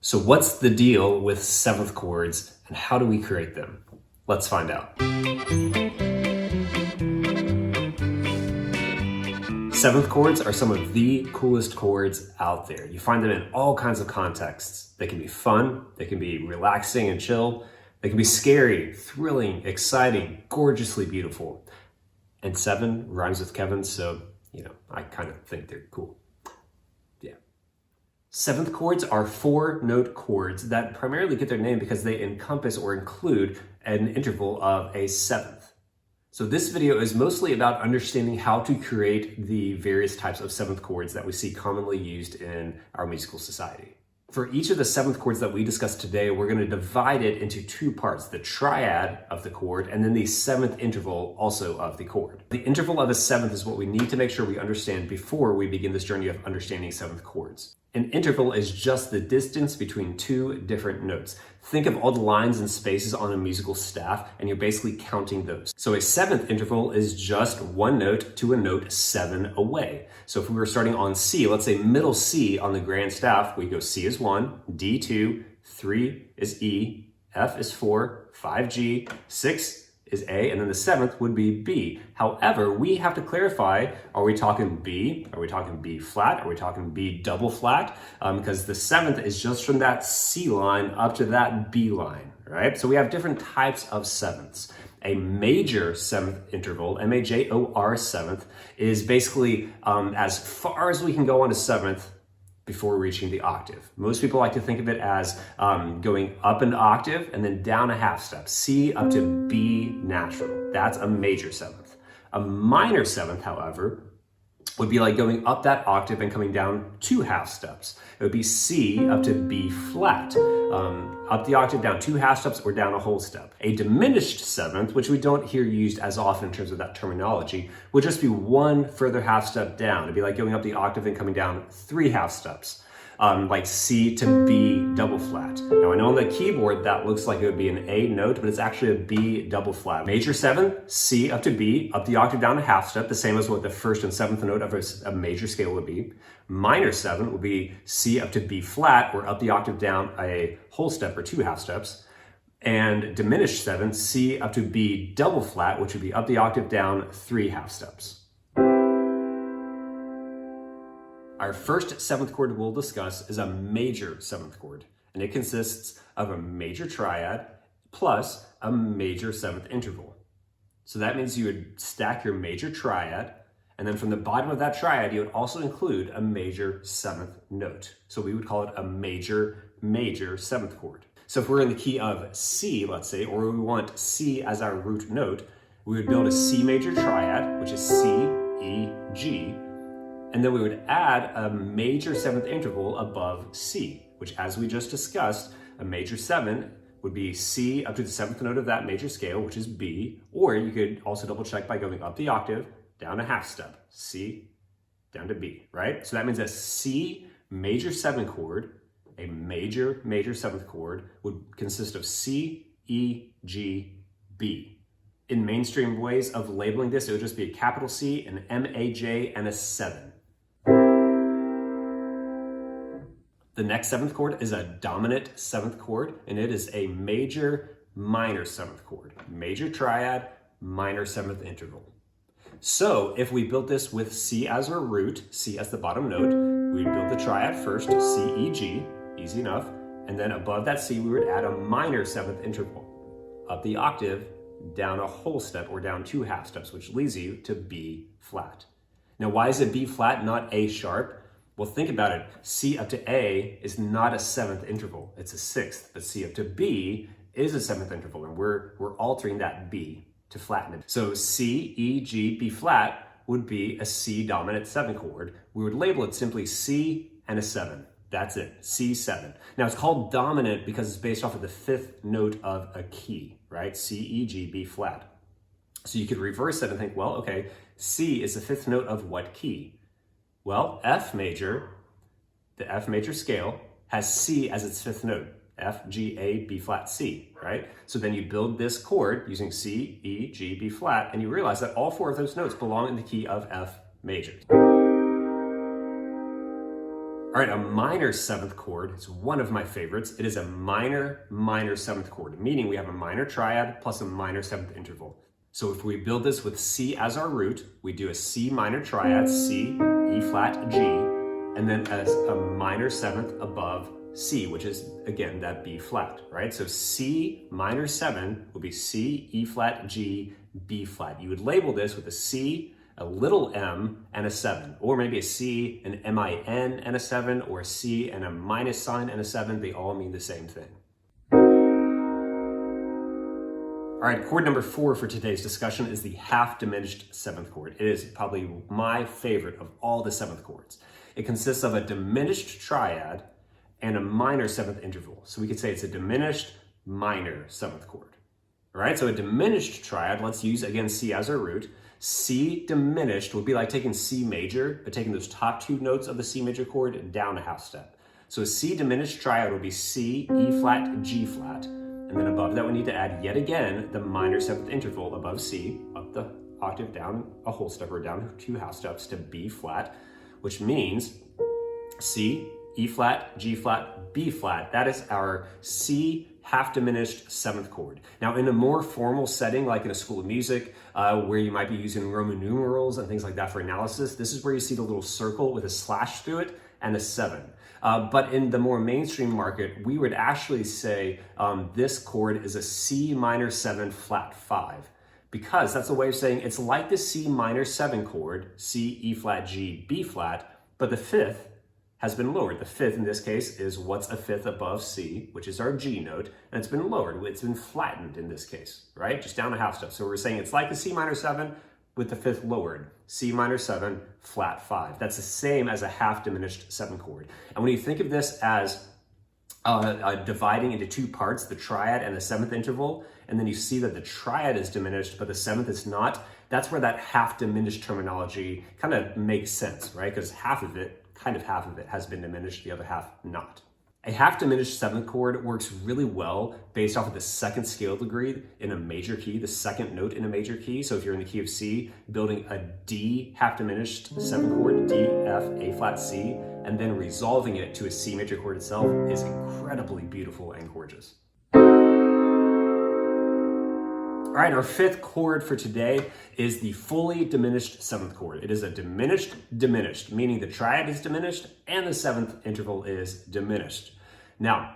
So what's the deal with seventh chords and how do we create them? Let's find out. Seventh chords are some of the coolest chords out there. You find them in all kinds of contexts. They can be fun, they can be relaxing and chill, they can be scary, thrilling, exciting, gorgeously beautiful. And 7 rhymes with Kevin, so, I kind of think they're cool. Yeah. Seventh chords are 4-note chords that primarily get their name because they encompass or include an interval of a seventh. So this video is mostly about understanding how to create the various types of seventh chords that we see commonly used in our musical society. For each of the seventh chords that we discussed today, we're going to divide it into 2 parts, the triad of the chord and then the seventh interval also of the chord. The interval of a seventh is what we need to make sure we understand before we begin this journey of understanding seventh chords. An interval is just the distance between 2 different notes. Think of all the lines and spaces on a musical staff, and you're basically counting those. So a seventh interval is just 1 note to a note 7 away. So if we were starting on C, let's say middle C on the grand staff, we go C is 1, D 2, 3 is E, F is 4, 5 G, 6 is A, and then the 7th would be B. However, we have to clarify, are we talking B? Are we talking B flat? Are we talking B double flat? Because the 7th is just from that C line up to that B line, right? So we have different types of sevenths. A major seventh interval, M-A-J-O-R seventh, is basically as far as we can go on a seventh before reaching the octave. Most people like to think of it as going up an octave and then down a half step, C up to B natural. That's a major seventh. A minor seventh, however, would be like going up that octave and coming down 2 half steps. It would be C up to B flat. Up the octave, down 2 half steps, or down a whole step. A diminished seventh, which we don't hear used as often in terms of that terminology, would just be 1 further half step down. It'd be like going up the octave and coming down 3 half steps. Like C to B double flat. Now I know on the keyboard that looks like it would be an A note, but it's actually a B double flat. Major 7, C up to B, up the octave down a half step, the same as what the 1st and 7th note of a major scale would be. Minor 7 would be C up to B flat, or up the octave down a whole step or 2 half steps. And diminished 7, C up to B double flat, which would be up the octave down 3 half steps. Our first 7th chord we'll discuss is a major 7th chord, and it consists of a major triad plus a major 7th interval. So that means you would stack your major triad, and then from the bottom of that triad, you would also include a major 7th note. So we would call it a major 7th chord. So if we're in the key of C, let's say, or we want C as our root note, we would build a C major triad, which is C, E, G, and then we would add a major 7th interval above C, which, as we just discussed, a major 7 would be C up to the 7th note of that major scale, which is B, or you could also double check by going up the octave, down a half step, C, down to B, right? So that means a C major 7 chord, a major 7th chord, would consist of C, E, G, B. In mainstream ways of labeling this, it would just be a capital C, an M-A-J, and a 7. The next 7th chord is a dominant 7th chord, and it is a major minor 7th chord. Major triad, minor 7th interval. So if we built this with C as our root, C as the bottom note, we would build the triad first, C, E, G, easy enough, and then above that C we would add a minor 7th interval. Up the octave, down a whole step or down 2 half steps, which leads you to B flat. Now why is it B flat, not A sharp? Well, think about it. C up to A is not a 7th interval. It's a 6th, but C up to B is a 7th interval, and we're altering that B to flatten it. So C, E, G, B flat would be a C dominant 7 chord. We would label it simply C and a 7. That's it, C7. Now it's called dominant because it's based off of the 5th note of a key, right? C, E, G, B flat. So you could reverse it and think, well, okay, C is the 5th note of what key? Well, F major, the F major scale, has C as its 5th note. F, G, A, B flat, C, right? So then you build this chord using C, E, G, B flat, and you realize that all 4 of those notes belong in the key of F major. All right, a minor seventh chord is one of my favorites. It is a minor seventh chord, meaning we have a minor triad plus a minor seventh interval. So if we build this with C as our root, we do a C minor triad, C, E flat, G, and then a minor seventh above C, which is, again, that B flat, right? So C minor 7 will be C, E flat, G, B flat. You would label this with a C, a little m, and a 7, or maybe a C, an M-I-N, and a 7, or a C and a minus sign and a 7. They all mean the same thing. All right, chord number 4 for today's discussion is the half-diminished seventh chord. It is probably my favorite of all the seventh chords. It consists of a diminished triad and a minor seventh interval. So we could say it's a diminished minor seventh chord. All right, so a diminished triad, let's use again C as our root. C diminished would be like taking C major, but taking those top 2 notes of the C major chord down a half step. So a C diminished triad would be C, E flat, G flat. And then above that, we need to add yet again the minor seventh interval above C, up the octave, down a whole step or down 2 half steps to B flat, which means C, E flat, G flat, B flat. That is our C half-diminished seventh chord. Now, in a more formal setting, like in a school of music, where you might be using Roman numerals and things like that for analysis, this is where you see the little circle with a slash through it and a 7. But in the more mainstream market, we would actually say this chord is a C minor 7 flat 5, because that's a way of saying it's like the C minor 7 chord, C, E flat, G, B flat, but the 5th has been lowered. The 5th in this case is what's a 5th above C, which is our G note, and it's been lowered. It's been flattened in this case, right? Just down a half step. So we're saying it's like the C minor 7 with the 5th lowered. C minor 7, flat 5. That's the same as a half-diminished 7 chord. And when you think of this as dividing into 2 parts, the triad and the 7th interval, and then you see that the triad is diminished, but the 7th is not, that's where that half-diminished terminology kind of makes sense, right? Because half of it has been diminished, the other half not. A half-diminished 7th chord works really well based off of the 2nd scale degree in a major key, the 2nd note in a major key. So if you're in the key of C, building a D half-diminished 7th chord, D, F, A flat, C, and then resolving it to a C major chord itself is incredibly beautiful and gorgeous. All right, our 5th chord for today is the fully diminished 7th chord. It is a diminished, meaning the triad is diminished and the 7th interval is diminished. Now,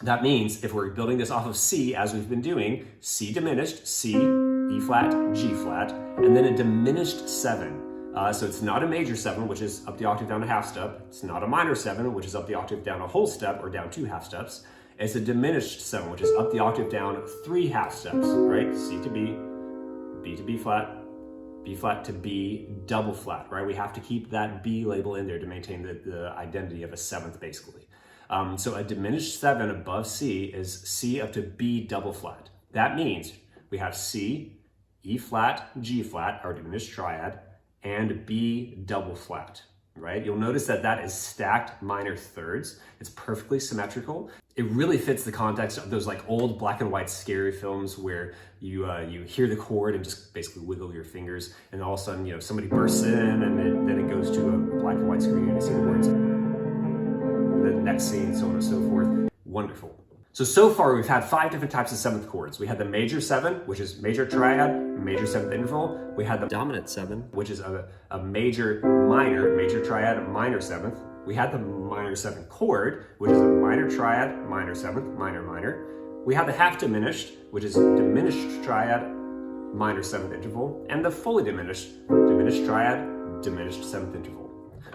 that means if we're building this off of C, as we've been doing, C diminished, C, E flat, G flat, and then a diminished 7. So it's not a major 7, which is up the octave down a half step. It's not a minor 7, which is up the octave down a whole step or down 2 half steps. It's a diminished 7, which is up the octave down 3 half steps, right? C to B, B to B flat to B double flat, right? We have to keep that B label in there to maintain the identity of a 7th, basically. So a diminished 7 above C is C up to B double flat. That means we have C, E flat, G flat, our diminished triad, and B double flat, right? You'll notice that that is stacked minor thirds. It's perfectly symmetrical. It really fits the context of those like old black and white scary films where you hear the chord and just basically wiggle your fingers, and all of a sudden, somebody bursts in, and then it goes to a black and white screen and you see the words. The next scene, so on and so forth. Wonderful. So far we've had 5 different types of 7th chords. We had the major 7, which is major triad, major 7th interval. We had the dominant 7, which is a major triad, minor 7th. We had the minor 7 chord, which is a minor triad, minor 7th, minor, minor. We had the half-diminished, which is diminished triad, minor 7th interval, and the fully diminished triad, diminished 7th interval.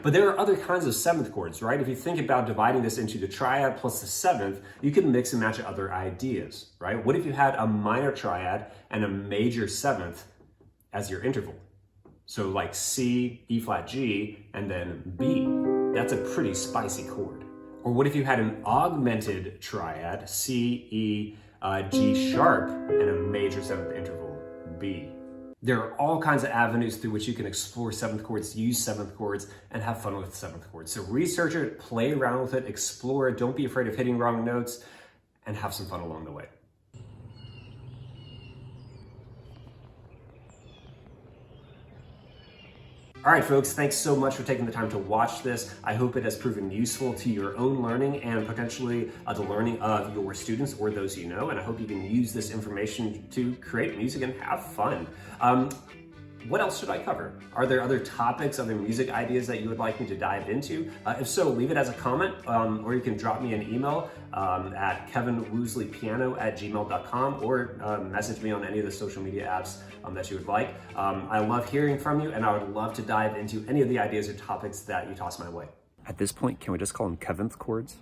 But there are other kinds of 7th chords, right? If you think about dividing this into the triad plus the 7th, you can mix and match other ideas, right? What if you had a minor triad and a major 7th as your interval? So like C, E flat, G, and then B. That's a pretty spicy chord. Or what if you had an augmented triad, C, E, G sharp, and a major 7th interval, B? There are all kinds of avenues through which you can explore 7th chords, use 7th chords, and have fun with 7th chords. So research it, play around with it, explore it, don't be afraid of hitting wrong notes, and have some fun along the way. All right, folks, thanks so much for taking the time to watch this. I hope it has proven useful to your own learning and potentially the learning of your students or those you know. And I hope you can use this information to create music and have fun. What else should I cover? Are there other topics, other music ideas that you would like me to dive into? If so, leave it as a comment, or you can drop me an email at kevinwoosleypiano@gmail.com, or message me on any of the social media apps that you would like. I love hearing from you, and I would love to dive into any of the ideas or topics that you toss my way. At this point, can we just call them Kevin's chords?